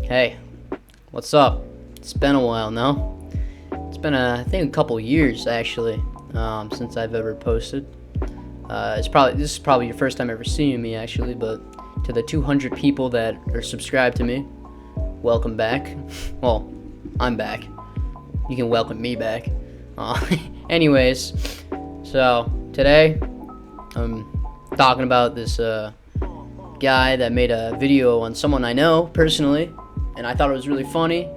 Hey, what's up? It's been a while now. It's been I think a couple years actually, since I've ever posted. This is probably your first time ever seeing me actually, but to the 200 people that are subscribed to me, welcome back. Well, I'm back. You can welcome me back. Anyways, so today I'm talking about this guy that made a video on someone I know personally, and I thought it was really funny,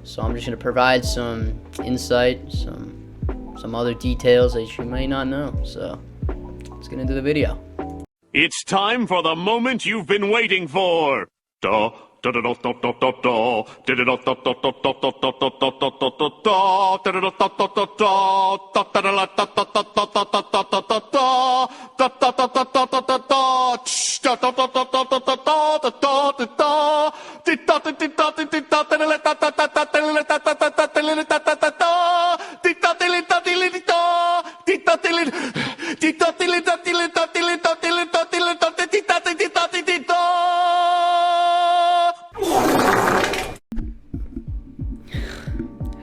so I'm just going to provide some insight, some other details that you may not know. So let's get into the video. It's time for the moment you've been waiting for.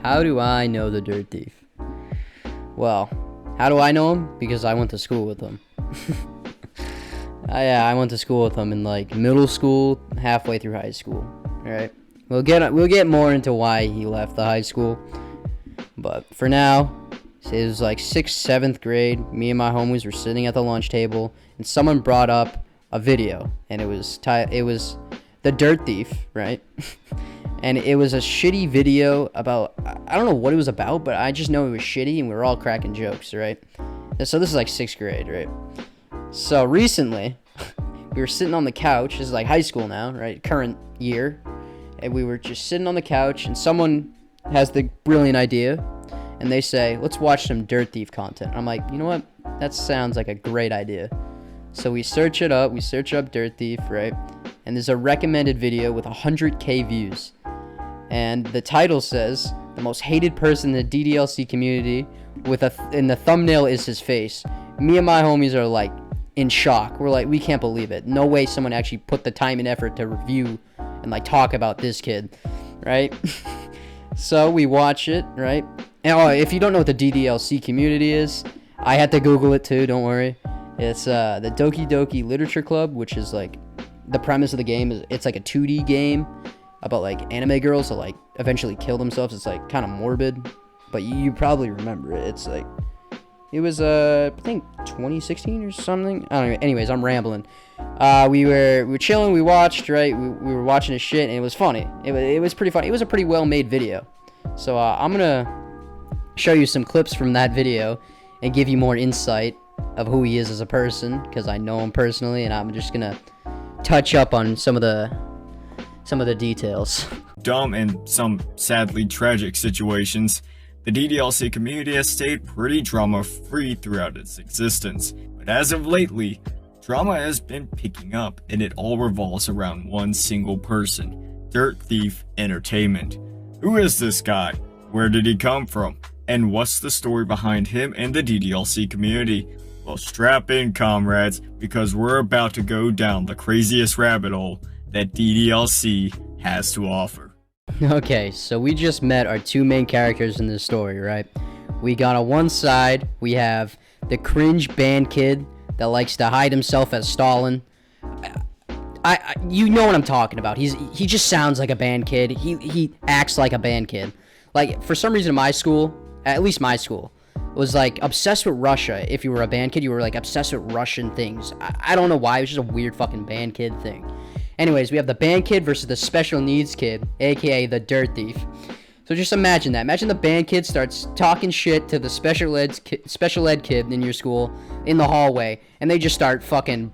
How do I know the Dirt Thief? Well, how do I know him? Because I went to school with him. I went to school with him in like middle school, halfway through high school. All right, we'll get more into why he left the high school, but for now, it was like 6th, 7th grade. Me and my homies were sitting at the lunch table, and someone brought up a video, and it was the Dirt Thief, right? And it was a shitty video about, I don't know what it was about, but I just know it was shitty, and we were all cracking jokes, right? And so this is like 6th grade, right? So recently, we were sitting on the couch. This is like high school now, right? Current year. And we were just sitting on the couch, and someone has the brilliant idea, and they say, let's watch some Dirt Thief content. I'm like, you know what? That sounds like a great idea. So we search it up. We search up Dirt Thief, right? And there's a recommended video with 100K views. And the title says, the most hated person in the DDLC community, and the thumbnail is his face. Me and my homies are like in shock. We're like, we can't believe it. No way someone actually put the time and effort to review and like talk about this kid, right? So we watch it, right? And if you don't know what the DDLC community is, I had to Google it too, don't worry. It's the Doki Doki Literature Club, which is like, the premise of the game is it's like a 2D game about like anime girls that like eventually kill themselves. It's like kind of morbid, but you probably remember it. It's like, it was I think 2016 or something. I don't know. Anyways, I'm rambling. We were chilling. We watched, right? We were watching his shit, and it was funny. It was pretty funny. It was a pretty well made video. So I'm gonna show you some clips from that video and give you more insight of who he is as a person, because I know him personally, and I'm just gonna touch up on some of the details. Dumb and some sadly tragic situations, the DDLC community has stayed pretty drama-free throughout its existence. But as of lately, drama has been picking up, and it all revolves around one single person, Dirt Thief Entertainment. Who is this guy? Where did he come from? And what's the story behind him and the DDLC community? Well, strap in, comrades, because we're about to go down the craziest rabbit hole that DDLC has to offer. Okay, so we just met our two main characters in this story, right? We got on one side, we have the cringe band kid that likes to hide himself as Stalin. You know what I'm talking about. He just sounds like a band kid. He acts like a band kid. Like, for some reason, my school, at least my school, was like obsessed with Russia. If you were a band kid, you were like obsessed with Russian things. I don't know why. It was just a weird fucking band kid thing. Anyways, we have the band kid versus the special needs kid, aka the Dirt Thief. So just imagine that. Imagine the band kid starts talking shit to the special ed kid in your school in the hallway, and they just start fucking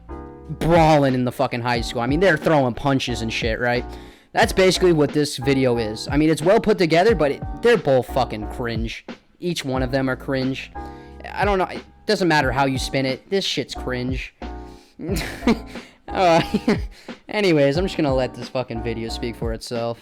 brawling in the fucking high school. I mean, they're throwing punches and shit, right? That's basically what this video is. I mean, it's well put together, but they're both fucking cringe. Each one of them are cringe. I don't know. It doesn't matter how you spin it. This shit's cringe. Anyways, I'm just gonna let this fucking video speak for itself.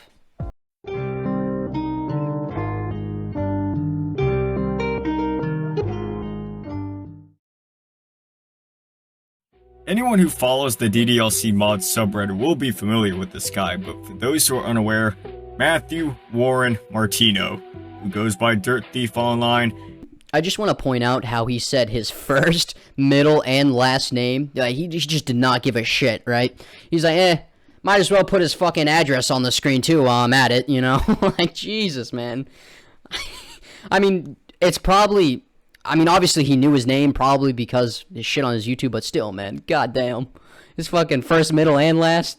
Anyone who follows the DDLC mod subreddit will be familiar with this guy, but for those who are unaware, Matthew Warren Martino, who goes by Dirt Thief Online. I just want to point out how he said his first, middle, and last name. He just did not give a shit, right? He's like, might as well put his fucking address on the screen too while I'm at it, you know? Like, Jesus, man. I mean, it's probably... I mean, obviously he knew his name probably because his shit on his YouTube, but still, man, goddamn. His fucking first, middle, and last.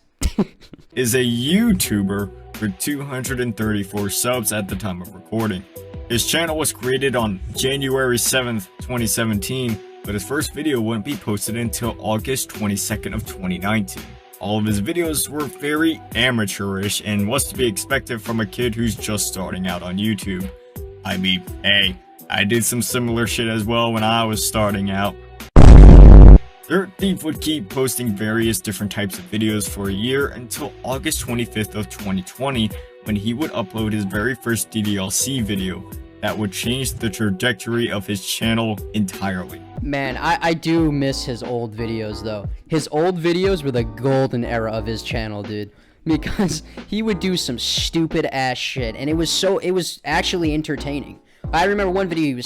Is a YouTuber with 234 subs at the time of recording. His channel was created on January 7th, 2017, but his first video wouldn't be posted until August 22nd of 2019. All of his videos were very amateurish and was to be expected from a kid who's just starting out on YouTube. I mean, hey, I did some similar shit as well when I was starting out. Dirt Thief would keep posting various different types of videos for a year until August 25th of 2020, when he would upload his very first DDLC video that would change the trajectory of his channel entirely. Man, I do miss his old videos though. His old videos were the golden era of his channel, dude. Because he would do some stupid ass shit, and it was actually entertaining. I remember one video,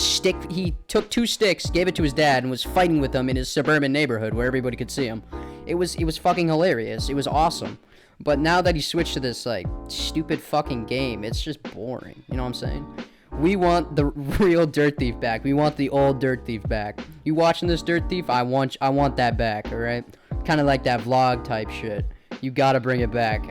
he took 2 sticks, gave it to his dad, and was fighting with them in his suburban neighborhood where everybody could see him. It was fucking hilarious. It was awesome. But now that he switched to this, like, stupid fucking game, it's just boring. You know what I'm saying? We want the real Dirt Thief back. We want the old Dirt Thief back. You watching this, Dirt Thief? I want that back, alright? Kind of like that vlog type shit. You gotta bring it back.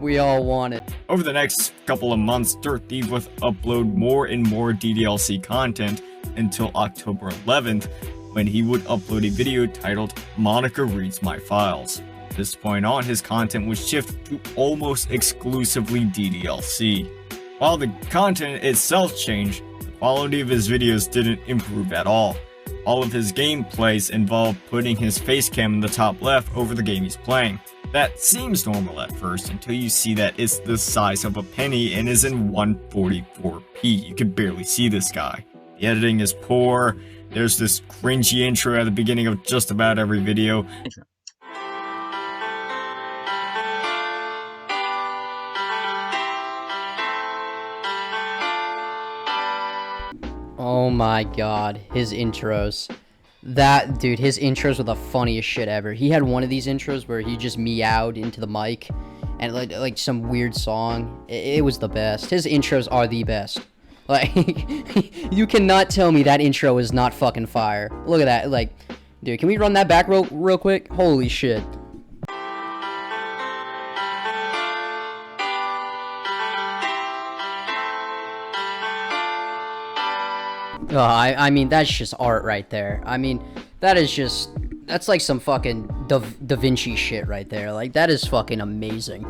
We all want it. Over the next couple of months, Dirt Thief would upload more and more DDLC content until October 11th, when he would upload a video titled Monica Reads My Files. From this point on, his content would shift to almost exclusively DDLC. While the content itself changed, the quality of his videos didn't improve at all. All of his gameplays involved putting his face cam in the top left over the game he's playing. That seems normal at first until you see that it's the size of a penny and is in 144p. You can barely see this guy. The editing is poor. There's this cringy intro at the beginning of just about every video. Oh my god, his intros. That, dude, his intros were the funniest shit ever. He had one of these intros where he just meowed into the mic and like some weird song. It was the best. His intros are the best. Like, you cannot tell me that intro is not fucking fire. Look at that. Like, dude, can we run that back real quick? Holy shit. I mean, that's just art right there. I mean, that's like some fucking Da Vinci shit right there. Like, that is fucking amazing.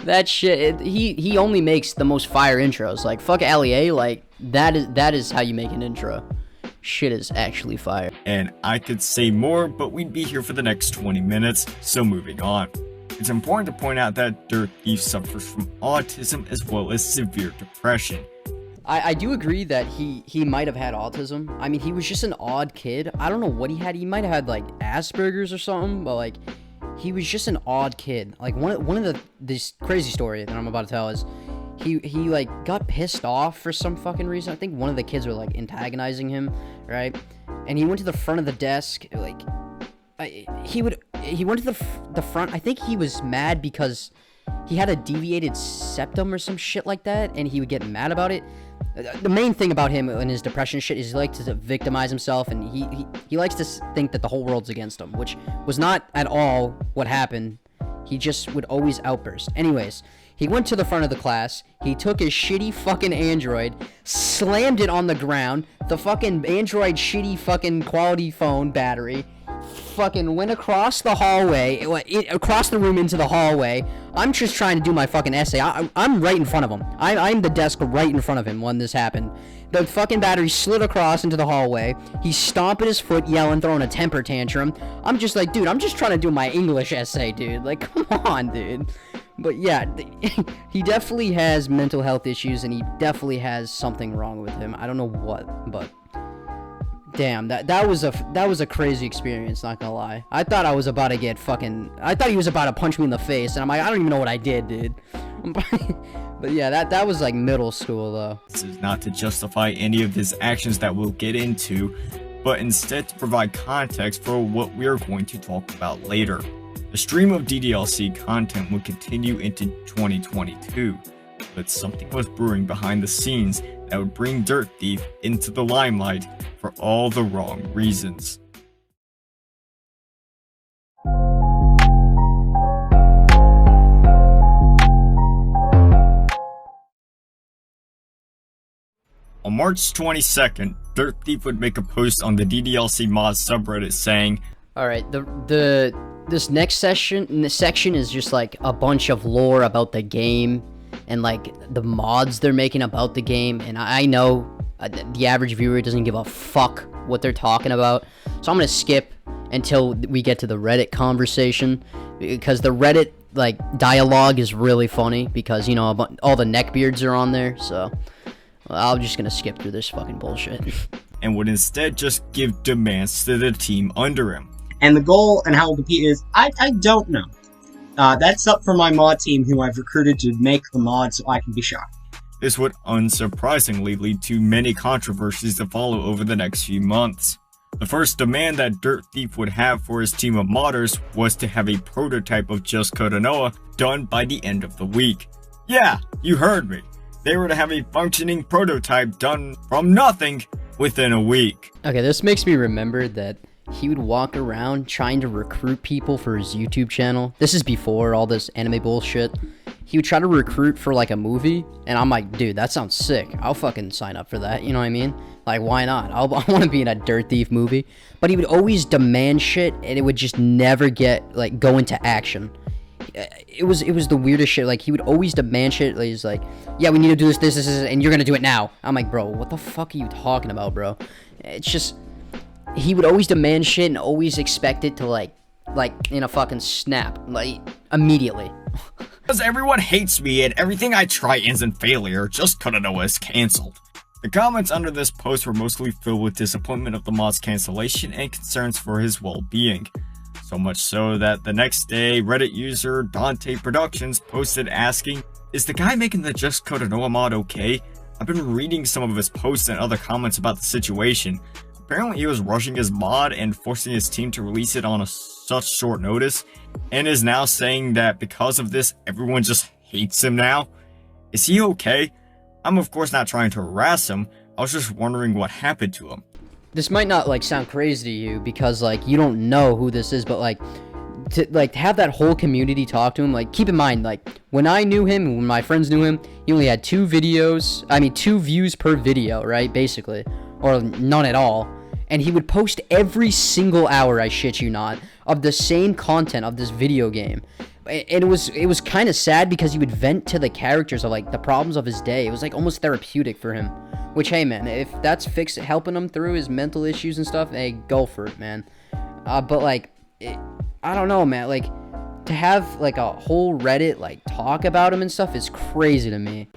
That shit, he only makes the most fire intros. Like, fuck Ali, like, that is how you make an intro. Shit is actually fire. And I could say more, but we'd be here for the next 20 minutes, so moving on. It's important to point out that Dirt Thief suffers from autism as well as severe depression. I do agree that he might have had autism. I mean, he was just an odd kid. I don't know what he had. He might have had, like, Asperger's or something, but, like, he was just an odd kid. Like, one of this crazy story that I'm about to tell is he like got pissed off for some fucking reason. I think one of the kids were like antagonizing him, right? And he went to the front of the desk, like he went to the front. I think he was mad because he had a deviated septum or some shit like that, and he would get mad about it. The main thing about him and his depression shit is he likes to victimize himself, and he likes to think that the whole world's against him, which was not at all what happened. He just would always outburst. Anyways, he went to the front of the class, he took his shitty fucking Android, slammed it on the ground, the fucking Android shitty fucking quality phone battery, fucking went across the hallway, across the room into the hallway. I'm just trying to do my fucking essay. I'm right in front of him. I'm the desk right in front of him when this happened. The fucking battery slid across into the hallway. He's stomping his foot, yelling, throwing a temper tantrum. I'm just like, dude, I'm just trying to do my English essay, dude. Like, come on, dude. But yeah, he definitely has mental health issues, and he definitely has something wrong with him. I don't know what, but damn, that was a crazy experience, not gonna lie. I thought I was about to get I thought he was about to punch me in the face, and I'm like, I don't even know what I did, dude. But yeah, that was like middle school though. This is not to justify any of his actions that we'll get into, but instead to provide context for what we are going to talk about later. The stream of DDLC content would continue into 2022, but something was brewing behind the scenes that would bring Dirt Thief into the limelight for all the wrong reasons. On March 22nd, Dirt Thief would make a post on the DDLC mods subreddit saying, "Alright, this next section is just like a bunch of lore about the game and like the mods they're making about the game, and I know the average viewer doesn't give a fuck what they're talking about, so I'm gonna skip until we get to the Reddit conversation, because the Reddit like dialogue is really funny because, you know, all the neckbeards are on there, so I'm just gonna skip through this fucking bullshit." And would instead just give demands to the team under him. And the goal and how we'll compete is, I don't know. That's up for my mod team, who I've recruited to make the mod so I can be shot. This would unsurprisingly lead to many controversies to follow over the next few months. The first demand that Dirt Thief would have for his team of modders was to have a prototype of Just Kodonoa done by the end of the week. Yeah, you heard me. They were to have a functioning prototype done from nothing within a week. Okay, this makes me remember that he would walk around trying to recruit people for his YouTube channel. This is before all this anime bullshit. He would try to recruit for like a movie, and I'm like, dude, that sounds sick. I'll fucking sign up for that, you know what I mean? Like, why not? I want to be in a Dirt Thief movie. But he would always demand shit, and it would just never go into action. It was the weirdest shit. Like, he would always demand shit. He's like, yeah, we need to do this, and you're gonna do it now. I'm like, bro, what the fuck are you talking about, bro? It's just, he would always demand shit and always expect it to like in a fucking snap, like immediately. Because everyone hates me and everything I try ends in failure, Just Kodonoa is cancelled. The comments under this post were mostly filled with disappointment of the mod's cancellation and concerns for his well-being. So much so that the next day, Reddit user Dante Productions posted asking, "Is the guy making the Just Kodonoa mod okay? I've been reading some of his posts and other comments about the situation. Apparently he was rushing his mod and forcing his team to release it on such short notice, and is now saying that because of this, everyone just hates him now. Is he okay? I'm of course not trying to harass him, I was just wondering what happened to him." This might not like sound crazy to you because like you don't know who this is, but like to have that whole community talk to him, like keep in mind, like when I knew him, when my friends knew him, he only had 2 views per video, right? Basically, or none at all. And he would post every single hour, I shit you not, of the same content of this video game. And it was kind of sad because he would vent to the characters of like the problems of his day. It was like almost therapeutic for him. Which, hey man, if that's helping him through his mental issues and stuff, hey, go for it, man. But like, I don't know, man. Like, to have like a whole Reddit like talk about him and stuff is crazy to me.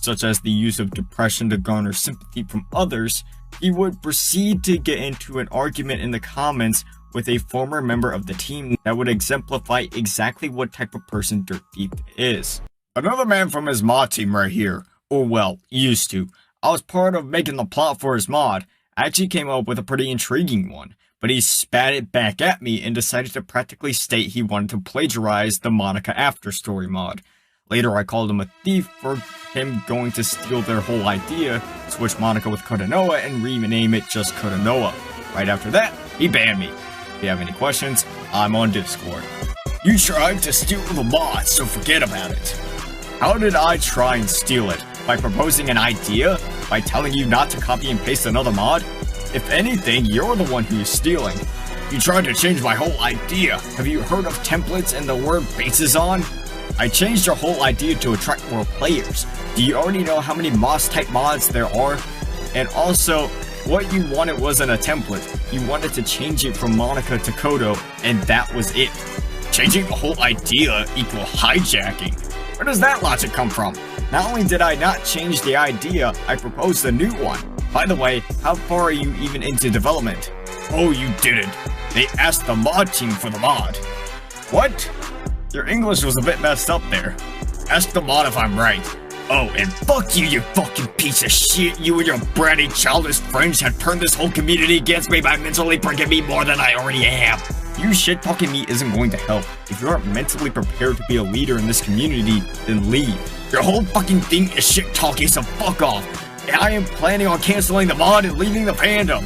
Such as the use of depression to garner sympathy from others, he would proceed to get into an argument in the comments with a former member of the team that would exemplify exactly what type of person Dirt Thief is. "Another man from his mod team right here. Or well, used to. I was part of making the plot for his mod. I actually came up with a pretty intriguing one, but he spat it back at me and decided to practically state he wanted to plagiarize the Monica After Story mod. Later I called him a thief for him going to steal their whole idea, switch Monica with Kodonoa, and rename it Just Kodonoa. Right after that, he banned me. If you have any questions, I'm on Discord." "You tried to steal the mod, so forget about it." "How did I try and steal it? By proposing an idea? By telling you not to copy and paste another mod? If anything, you're the one who's stealing. You tried to change my whole idea. Have you heard of templates and the word bases on? I changed your whole idea to attract more players. Do you already know how many Moss type mods there are? And also, what you wanted wasn't a template. You wanted to change it from Monica to Kodo, and that was it. Changing the whole idea equal hijacking. Where does that logic come from? Not only did I not change the idea, I proposed a new one. By the way, how far are you even into development? Oh, you didn't. They asked the mod team for the mod. What? Your English was a bit messed up there. Ask the mod if I'm right. Oh, and fuck you, you fucking piece of shit. You and your bratty childish friends have turned this whole community against me by mentally breaking me more than I already am. You shit-talking me isn't going to help. If you aren't mentally prepared to be a leader in this community, then leave. Your whole fucking thing is shit-talking, so fuck off. And I am planning on canceling the mod and leaving the fandom.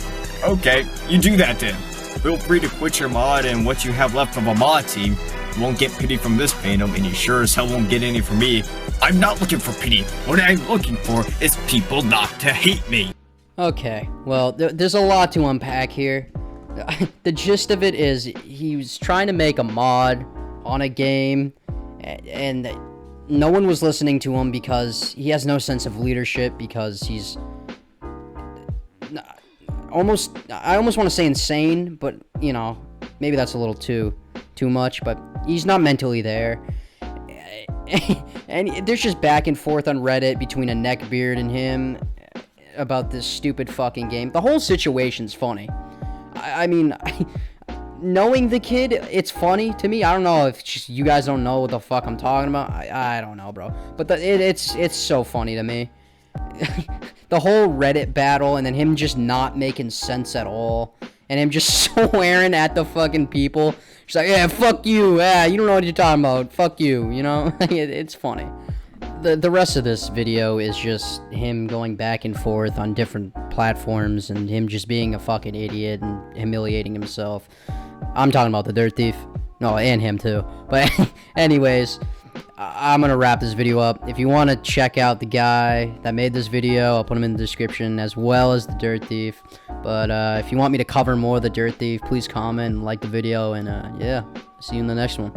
Okay, you do that then. Feel free to quit your mod and what you have left of a mod team. You won't get pity from this fandom, and you sure as hell won't get any from me. I'm not looking for pity. What I'm looking for is people not to hate me. Okay, well, there's a lot to unpack here. The gist of it is he was trying to make a mod on a game, and no one was listening to him because he has no sense of leadership, because he's I almost want to say insane, but you know, maybe that's a little too much, but he's not mentally there. And there's just back and forth on Reddit between a neckbeard and him about this stupid fucking game. The whole situation's funny. I mean, knowing the kid, it's funny to me. I don't know if just you guys don't know what the fuck I'm talking about. I don't know, bro. But it's so funny to me. The whole Reddit battle, and then him just not making sense at all, and him just swearing at the fucking people. She's like, yeah, fuck you. Yeah, you don't know what you're talking about. Fuck you. You know, it's funny. The rest of this video is just him going back and forth on different platforms, and him just being a fucking idiot and humiliating himself. I'm talking about the Dirt Thief. No, and him too. But anyways, I'm gonna wrap this video up. If you want to check out the guy that made this video, I'll put him in the description, as well as the Dirt Thief. But if you want me to cover more of the Dirt Thief, please comment and like the video, and yeah, see you in the next one.